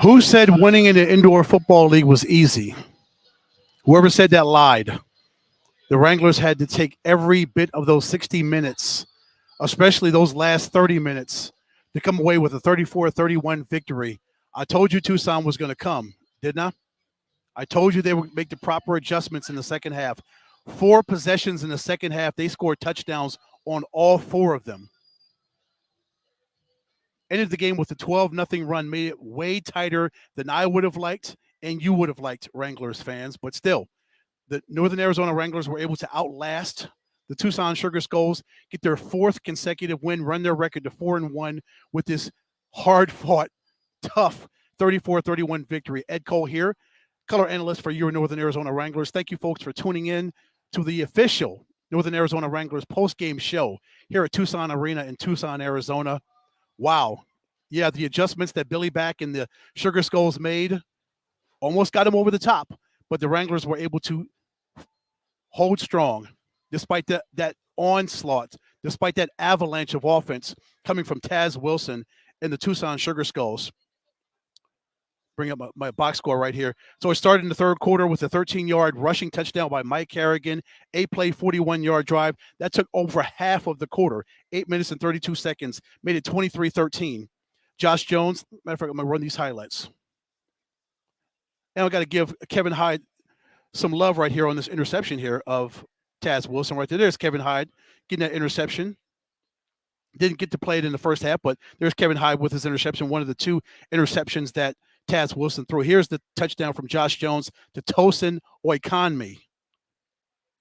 Who said winning in the indoor football league was easy? Whoever said that lied. The Wranglers had to take every bit of those 60 minutes, especially those last 30 minutes, to come away with a 34-31 victory. I told you Tucson was going to come, didn't I? I told you they would make the proper adjustments in the second half. 4 possessions in the second half. They scored touchdowns on all 4 of them. Ended the game with a 12-0 run, made it way tighter than I would have liked and you would have liked, Wranglers fans. But still, the Northern Arizona Wranglers were able to outlast the Tucson Sugar Skulls, get their 4th consecutive win, run their record to 4-1 with this hard-fought, tough 34-31 victory. Ed Cole here, color analyst for your Northern Arizona Wranglers. Thank you, folks, for tuning in to the official Northern Arizona Wranglers post-game show here at Tucson Arena in Tucson, Arizona. Wow. Yeah, the adjustments that Billy Back and the Sugar Skulls made almost got them over the top, but the Wranglers were able to hold strong despite that onslaught, despite that avalanche of offense coming from NAZ Wilson and the Tucson Sugar Skulls. Bring up my box score right here. So it started in the third quarter with a 13-yard rushing touchdown by Mike Harrigan, 8-play, 41-yard drive. That took over half of the quarter, 8 minutes and 32 seconds, made it 23-13. Josh Jones, matter of fact, I'm going to run these highlights. And I got to give Kevin Hyde some love right here on this interception here of NAZ Wilson right there. There's Kevin Hyde getting that interception. Didn't get to play it in the first half, but there's Kevin Hyde with his interception, one of the 2 interceptions that NAZ Wilson threw. Here's the touchdown from Josh Jones to Tosin Oikonmi.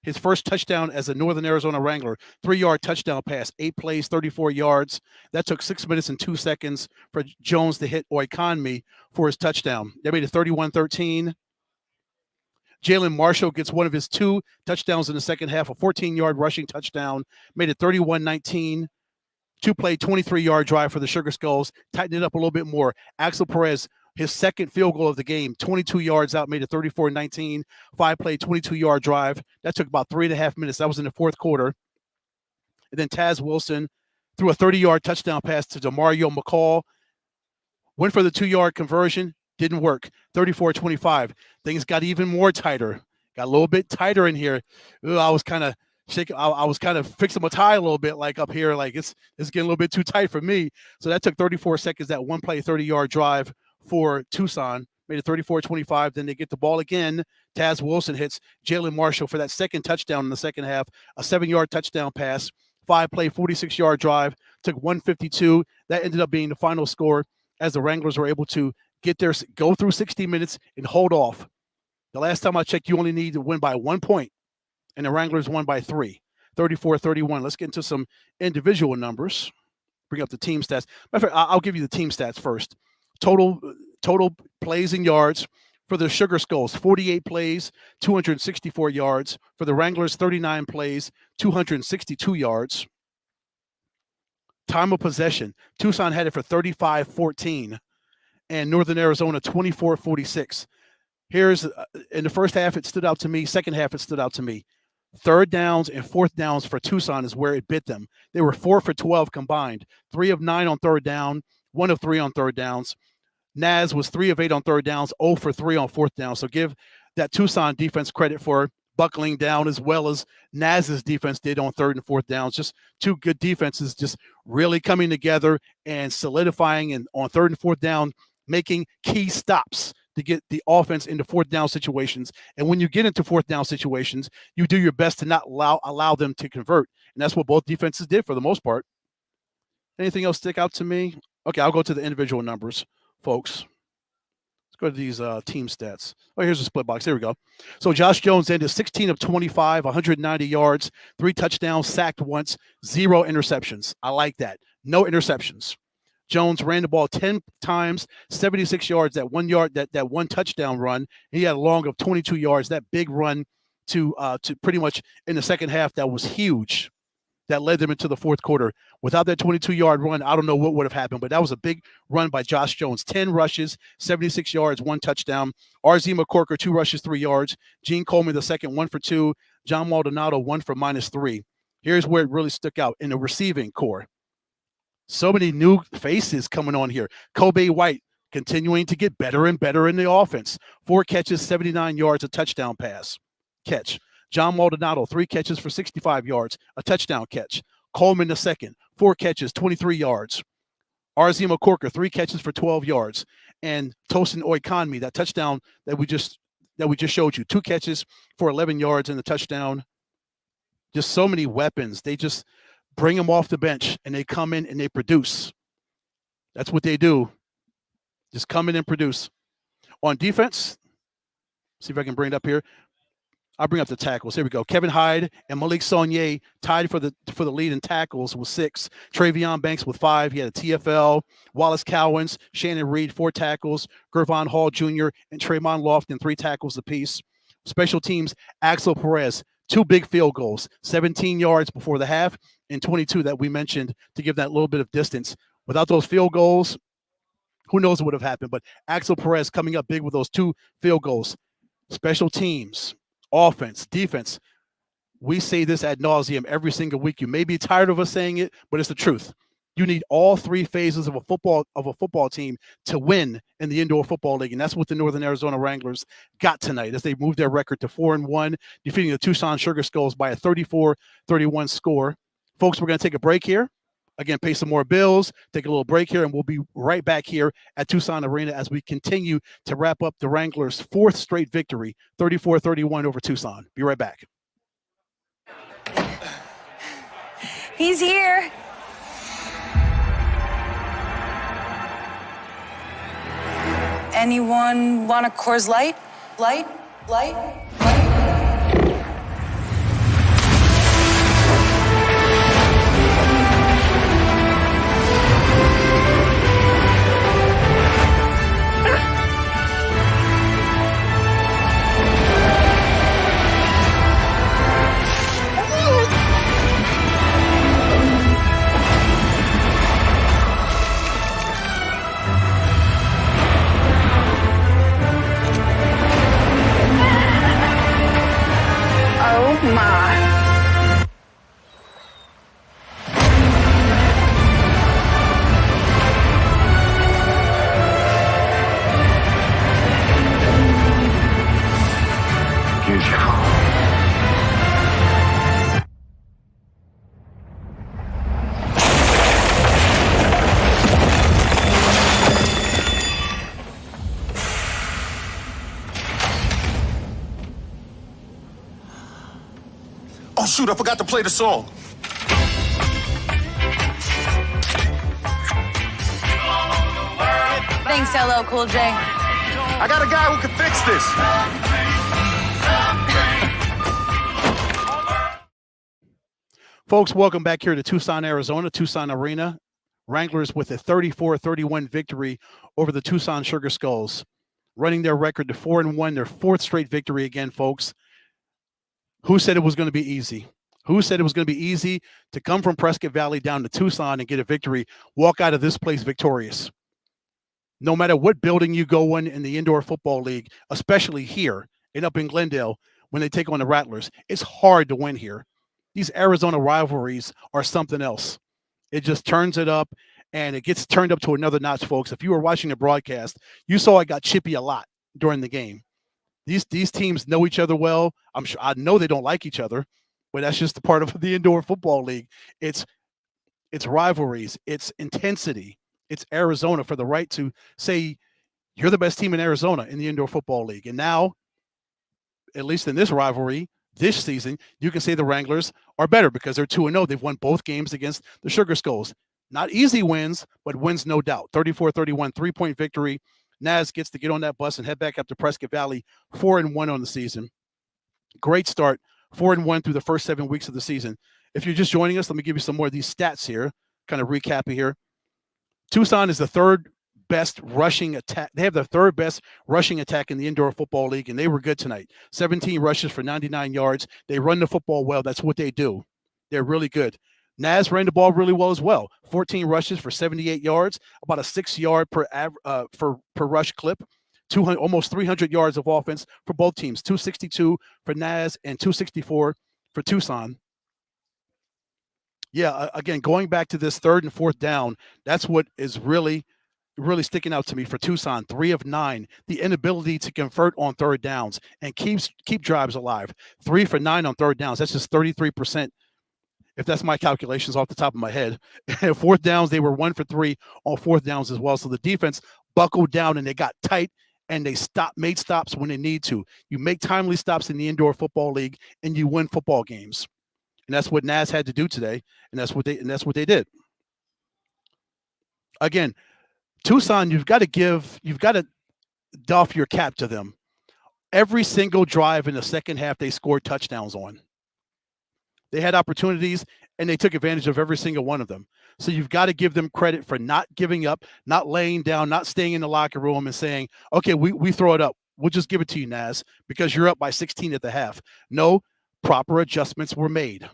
His first touchdown as a Northern Arizona Wrangler, 3-yard touchdown pass, 8 plays, 34 yards. That took 6 minutes and 2 seconds for Jones to hit Oikonmi for his touchdown. They made it 31-13. Jalen Marshall gets one of his 2 touchdowns in the second half, a 14-yard rushing touchdown, made it 31-19. 2-play, 23-yard drive for the Sugar Skulls, tightened it up a little bit more. Axel Perez, his second field goal of the game, 22 yards out, made it 34-19. 5-play, 22-yard drive. That took about 3.5 minutes. That was in the fourth quarter. And then NAZ Wilson threw a 30-yard touchdown pass to DeMario McCall. Went for the 2-yard conversion. Didn't work. 34-25. Things got even more tighter. Got a little bit tighter in here. I was kind of shaking. I was kind of fixing my tie a little bit, like up here, like it's getting a little bit too tight for me. So that took 34 seconds. That 1-play, 30-yard drive for Tucson made it 34-25. Then they get the ball again. NAZ Wilson hits Jalen Marshall for that second touchdown in the second half. A 7-yard touchdown pass. 5-play, 46-yard drive. Took 152. That ended up being the final score as the Wranglers were able to go through 60 minutes and hold off. The last time I checked, you only need to win by 1 point, and the Wranglers won by 3, 34-31. Let's get into some individual numbers. Bring up the team stats. Matter of fact, I'll give you the team stats first. Total plays and yards for the Sugar Skulls, 48 plays, 264 yards. For the Wranglers, 39 plays, 262 yards. Time of possession, Tucson had it for 35-14, and Northern Arizona 24-46. Here's in the first half, it stood out to me. Second half, it stood out to me. Third downs and fourth downs for Tucson is where it bit them. They were 4 for 12 combined, 3 of 9 on third down, 1 of 3 on third downs. NAZ was 3 of 8 on third downs, 0 for 3 on fourth down. So give that Tucson defense credit for buckling down as well as NAZ's defense did on third and fourth downs. Just 2 good defenses just really coming together and solidifying, and on third and fourth down, making key stops to get the offense into fourth down situations. And when you get into fourth down situations, you do your best to not allow them to convert. And that's what both defenses did for the most part. Anything else stick out to me? Okay, I'll go to the individual numbers, folks. Let's go to these team stats. Oh, here's a split box. There we go. So Josh Jones ended 16 of 25, 190 yards, 3 touchdowns, sacked once, 0 interceptions. I like that. No interceptions. Jones ran the ball 10 times, 76 yards, that 1 touchdown run. He had a long of 22 yards, that big run to pretty much in the second half that was huge. That led them into the fourth quarter. Without that 22-yard run, I don't know what would have happened, but that was a big run by Josh Jones. 10 rushes, 76 yards, 1 touchdown. RZ McCorker, 2 rushes, 3 yards. Gene Coleman, the second, 1 for 2. John Maldonado, 1 for -3. Here's where it really stuck out in the receiving core. So many new faces coming on here. Kobe White continuing to get better and better in the offense. 4 catches, 79 yards, a touchdown pass catch. John Maldonado, 3 catches for 65 yards, a touchdown catch. Coleman the second, 4 catches, 23 yards. Arzima Corker, 3 catches for 12 yards. And Tosin Oikonmi, that touchdown that we just showed you, 2 catches for 11 yards and a touchdown. Just so many weapons. They just bring them off the bench and they come in and they produce. That's what they do. Just come in and produce. On defense, see if I can bring it up here. I'll bring up the tackles. Here we go. Kevin Hyde and Malik Saunier tied for the lead in tackles with 6. Travion Banks with 5. He had a TFL. Wallace Cowens, Shannon Reed, 4 tackles. Gervon Hall Jr. and Tremont Lofton, 3 tackles apiece. Special teams, Axel Perez, 2 big field goals, 17 yards before the half and 22 that we mentioned to give that little bit of distance. Without those field goals, who knows what would have happened. But Axel Perez coming up big with those 2 field goals. Special teams, offense, defense. We say this ad nauseum every single week. You may be tired of us saying it, but it's the truth. You need all 3 phases of a football team to win in the Indoor Football League, and that's what the Northern Arizona Wranglers got tonight as they moved their record to 4-1, defeating the Tucson Sugar Skulls by a 34-31 score. Folks, we're going to take a break here. Again, pay some more bills, take a little break here, and we'll be right back here at Tucson Arena as we continue to wrap up the Wranglers' 4th straight victory, 34-31 over Tucson. Be right back. He's here. Anyone want a Coors Light? Light? Oh my. Oh, shoot, I forgot to play the song. Thanks, LL Cool J. I got a guy who can fix this. Folks, welcome back here to Tucson, Arizona, Tucson Arena. Wranglers with a 34-31 victory over the Tucson Sugar Skulls, running their record to 4-1, their 4th straight victory again, folks. Who said it was going to be easy? Who said it was going to be easy to come from Prescott Valley down to Tucson and get a victory, walk out of this place victorious? No matter what building you go in the Indoor Football League, especially here and up in Glendale, when they take on the Rattlers, it's hard to win here. These Arizona rivalries are something else. It just turns it up, and it gets turned up to another notch, folks. If you were watching the broadcast, you saw it got chippy a lot during the game. These teams know each other well. I know they don't like each other, but that's just a part of the Indoor Football League. It's rivalries, it's intensity, it's Arizona for the right to say you're the best team in Arizona in the Indoor Football League. And now, at least in this rivalry this season, you can say the Wranglers are better because they're 2-0. They've won both games against the Sugar Skulls. Not easy wins, but wins no doubt. 34-31, 3-point victory. NAZ gets to get on that bus and head back up to Prescott Valley, 4-1 on the season. Great start, 4-1 through the first 7 weeks of the season. If you're just joining us, let me give you some more of these stats here, kind of recap here. Tucson is the 3rd best rushing attack. They have the 3rd best rushing attack in the Indoor Football League, and they were good tonight. 17 rushes for 99 yards. They run the football well. That's what they do. They're really good. NAZ ran the ball really well as well. 14 rushes for 78 yards, about a 6-yard per rush clip. Almost 300 yards of offense for both teams. 262 for NAZ and 264 for Tucson. Yeah, again, going back to this 3rd and 4th down, that's what is really sticking out to me for Tucson. 3 of 9, the inability to convert on 3rd downs and keep drives alive. 3 for 9 on 3rd downs. That's just 33%. If that's my calculations off the top of my head. 4th downs, they were 1 for 3 on 4th downs as well. So the defense buckled down and they got tight and they made stops when they need to. You make timely stops in the Indoor Football League and you win football games. And that's what NAZ had to do today, and that's what they did. Again, Tucson, you've got to doff your cap to them. Every single drive in the second half, they scored touchdowns on. They had opportunities, and they took advantage of every single one of them. So you've got to give them credit for not giving up, not laying down, not staying in the locker room and saying, okay, we throw it up. We'll just give it to you, NAZ, because you're up by 16 at the half. No, proper adjustments were made.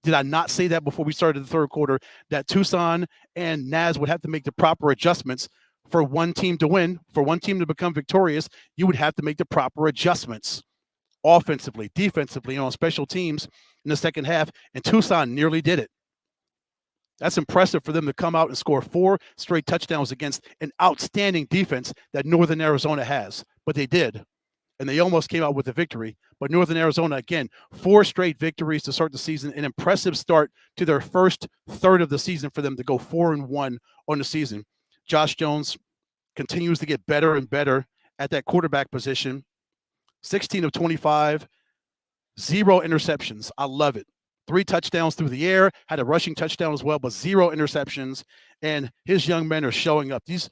Did I not say that before we started the 3rd quarter, that Tucson and NAZ would have to make the proper adjustments for one team to win, for one team to become victorious? You would have to make the proper adjustments offensively, defensively, and on special teams in the second half, and Tucson nearly did it. That's impressive for them to come out and score 4 straight touchdowns against an outstanding defense that Northern Arizona has, but they did. And they almost came out with a victory. But Northern Arizona, again, 4 straight victories to start the season. An impressive start to their first third of the season for them to go 4-1 on the season. Josh Jones continues to get better and better at that quarterback position. 16 of 25, 0 interceptions. I love it. 3 touchdowns through the air, had a rushing touchdown as well, but 0 interceptions. And his young men are showing up. These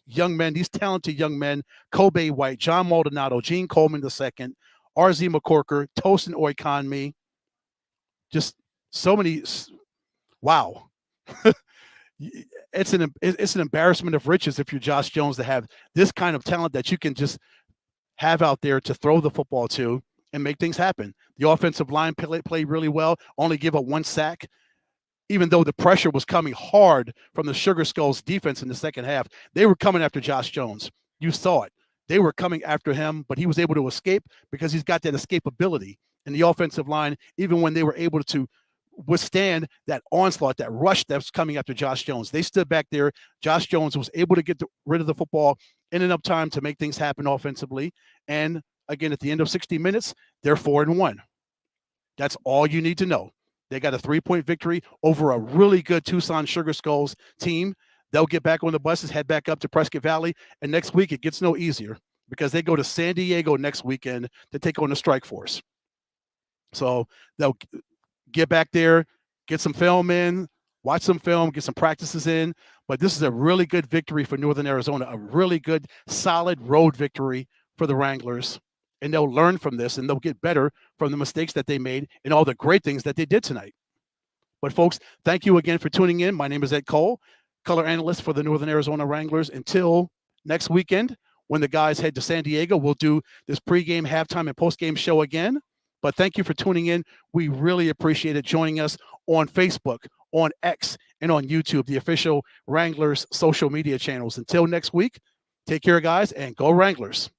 young men, these talented young men, Kobe White, John Maldonado, Gene Coleman II, R.Z. McCorker, Tosin Oikonmi, just so many. Wow. It's an embarrassment of riches if you're Josh Jones to have this kind of talent that you can just have out there to throw the football to and make things happen. The offensive line played really well, only give up 1 sack. Even though the pressure was coming hard from the Sugar Skulls defense in the second half, they were coming after Josh Jones. You saw it. They were coming after him, but he was able to escape because he's got that escapability. And the offensive line, even when they were able to withstand that onslaught, that rush that's coming after Josh Jones, they stood back there. Josh Jones was able to get rid of the football in enough time to make things happen offensively. And again, at the end of 60 minutes, they're 4-1. That's all you need to know. They got a 3-point victory over a really good Tucson Sugar Skulls team. They'll get back on the buses, head back up to Prescott Valley, and next week it gets no easier because they go to San Diego next weekend to take on the Strike Force. So they'll get back there, get some film in, watch some film, get some practices in. But this is a really good victory for Northern Arizona, a really good, solid road victory for the Wranglers. And they'll learn from this, and they'll get better from the mistakes that they made and all the great things that they did tonight. But, folks, thank you again for tuning in. My name is Ed Cole, color analyst for the Northern Arizona Wranglers. Until next weekend, when the guys head to San Diego, we'll do this pregame, halftime, and postgame show again. But thank you for tuning in. We really appreciate it joining us on Facebook, on X, and on YouTube, the official Wranglers social media channels. Until next week, take care, guys, and go Wranglers.